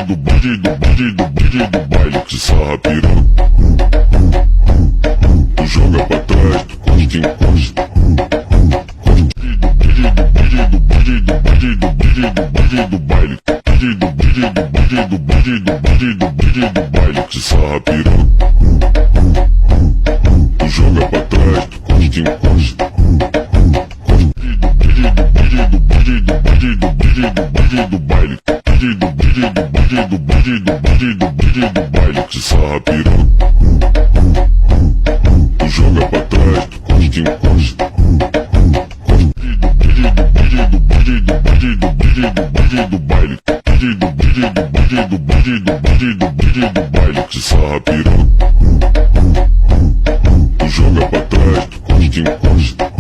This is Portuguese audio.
do baile, do baile que sarra piranha. Tu joga pra trás, tu costa, encosta. Do baile, do baile que sarra piranha. Tu joga pra trás, tu costa, encosta. Do baile, do baile que sarra piranha. Tu joga pra trás, tu costa, encosta. Do baile, do baile que sarra piranha. Tu joga pra trás, tu costa, encosta.